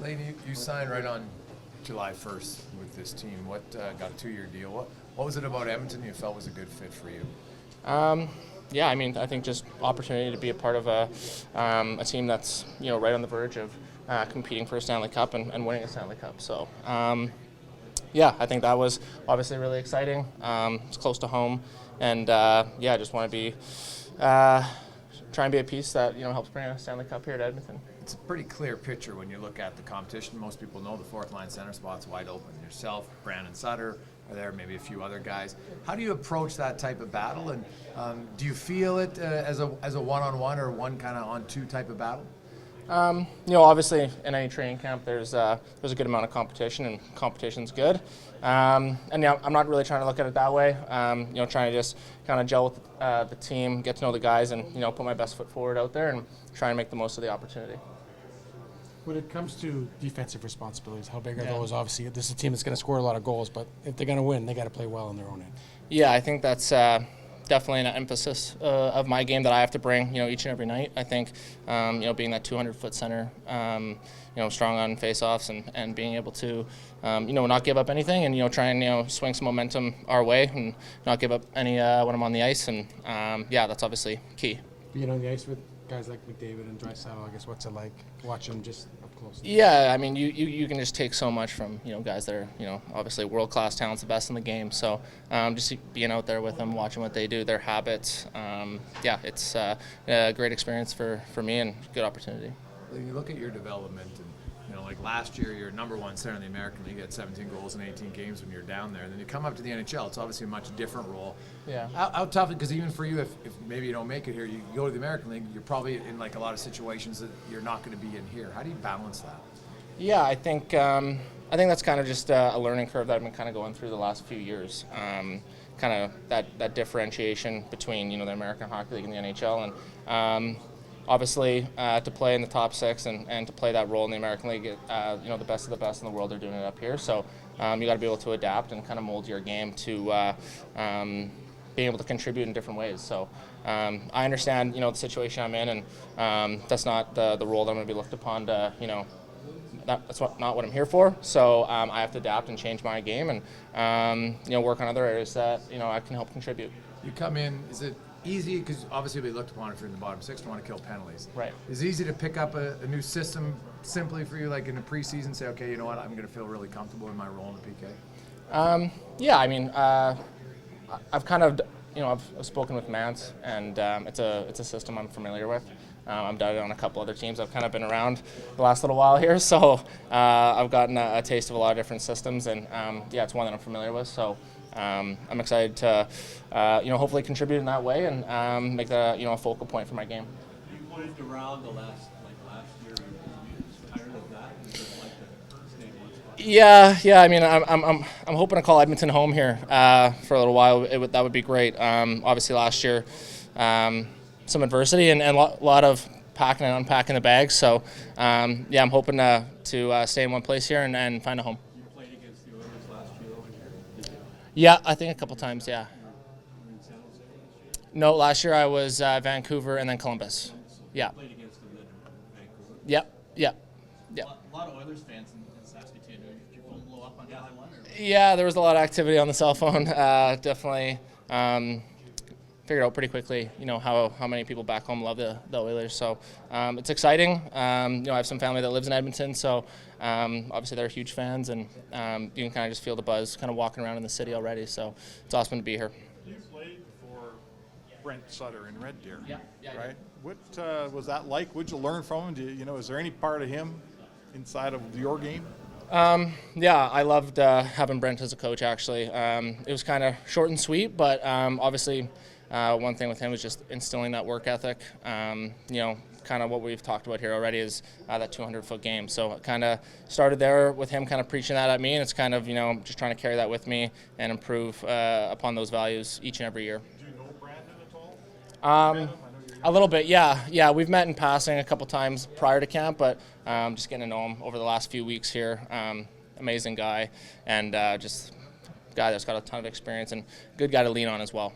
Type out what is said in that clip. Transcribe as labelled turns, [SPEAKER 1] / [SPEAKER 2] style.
[SPEAKER 1] Lady, you signed right on July 1st with this team. What got a 2-year deal? What was it about Edmonton you felt was a good fit for you?
[SPEAKER 2] Yeah, I mean, I think just opportunity to be a part of a team that's right on the verge of competing for a Stanley Cup and winning a Stanley Cup. So yeah, I think that was obviously really exciting. It's close to home, and yeah, I just want to be try and be a piece that helps bring a Stanley Cup here at Edmonton.
[SPEAKER 1] It's a pretty clear picture when you look at the competition. Most people know the fourth line center spot's wide open. Yourself, Brandon Sutter are there, maybe a few other guys. How do you approach that type of battle, and do you feel it as a one-on-one or one kind of on-two type of battle?
[SPEAKER 2] Obviously in any training camp there's a good amount of competition, and competition's good. And yeah, I'm not really trying to look at it that way. Trying to just kind of gel with the team, get to know the guys, and put my best foot forward out there and try and make the most of the opportunity.
[SPEAKER 3] When it comes to defensive responsibilities, how big are those? Obviously, this is a team that's going to score a lot of goals, but if they're going to win, they got to play well on their own end.
[SPEAKER 2] Yeah, I think that's definitely an emphasis of my game that I have to bring, each and every night. I think, being that 200-foot center, strong on face-offs and being able to, not give up anything and, try and, swing some momentum our way and not give up any when I'm on the ice. And, yeah, that's obviously key.
[SPEAKER 3] Being on the ice with guys like McDavid and Draisaitl, I guess, what's it like watching them just up close?
[SPEAKER 2] Yeah, I mean, you can just take so much from, guys that are, obviously world-class talents, the best in the game. So just being out there with them, watching what they do, their habits, yeah, it's a great experience for me and good opportunity.
[SPEAKER 1] When you look at your development, and like last year, you're #1 center in the American League, had 17 goals in 18 games when you're down there, and then you come up to the NHL. It's obviously a much different role.
[SPEAKER 2] Yeah.
[SPEAKER 1] How tough? Because even for you, if maybe you don't make it here, you go to the American League, you're probably in like a lot of situations that you're not going to be in here. How do you balance that?
[SPEAKER 2] Yeah, I think that's kind of just a learning curve that I've been kind of going through the last few years. Kind of that differentiation between the American Hockey League and the NHL, and obviously to play in the top six and to play that role in the American League, the best of the best in the world are doing it up here. So you got to be able to adapt and kind of mold your game to being able to contribute in different ways. So I understand the situation I'm in, and that's not the role that I'm going to be looked upon to that's not what I'm here for. So I have to adapt and change my game and work on other areas that I can help contribute.
[SPEAKER 1] You come in, is it easy, because obviously we looked upon it if you're in the bottom six to want to kill penalties.
[SPEAKER 2] Right.
[SPEAKER 1] Is it easy to pick up a new system simply for you, like in the preseason, say, okay, you know what, I'm going to feel really comfortable in my role in the
[SPEAKER 2] PK? Yeah, I mean, I've kind of, I've spoken with Mance, and it's a system I'm familiar with. I've done it on a couple other teams. I've kind of been around the last little while here, so I've gotten a taste of a lot of different systems, and yeah, it's one that I'm familiar with. So I'm excited to, hopefully contribute in that way and make that a focal point for my game.
[SPEAKER 4] You moved around the last year. Are you tired of that? You just like to stay in one spot?
[SPEAKER 2] Yeah. I mean, I'm hoping to call Edmonton home here for a little while. That would be great. Obviously, last year, some adversity and a lot of packing and unpacking the bags. So yeah, I'm hoping to stay in one place here and find a home.
[SPEAKER 4] You played against the Oilers last year over here. Did you?
[SPEAKER 2] Yeah, I think a couple times. Yeah.
[SPEAKER 4] You were in San Jose last year?
[SPEAKER 2] No, last year I was Vancouver and then Columbus. Yeah.
[SPEAKER 4] You played against them in Vancouver.
[SPEAKER 2] Yep.
[SPEAKER 5] A lot of Oilers fans in Saskatoon. Did your phone blow up on that one? Or?
[SPEAKER 2] Yeah, there was a lot of activity on the cell phone. Definitely figured out pretty quickly, how many people back home love the Oilers. So it's exciting. I have some family that lives in Edmonton, so obviously they're huge fans, and you can kind of just feel the buzz kind of walking around in the city already. So it's awesome to be here.
[SPEAKER 6] You played for Brent Sutter in Red Deer,
[SPEAKER 2] Yeah,
[SPEAKER 6] right? What was that like? What'd you learn from him? Is there any part of him inside of your game?
[SPEAKER 2] Yeah, I loved having Brent as a coach, actually. It was kind of short and sweet, but obviously one thing with him was just instilling that work ethic. Kind of what we've talked about here already is that 200-foot game. So I kind of started there with him kind of preaching that at me, and it's kind of, just trying to carry that with me and improve upon those values each and every year.
[SPEAKER 6] Do you know Brandon at all?
[SPEAKER 2] A little bit, yeah. We've met in passing a couple times prior to camp, but just getting to know him over the last few weeks here. Amazing guy, and just a guy that's got a ton of experience and good guy to lean on as well.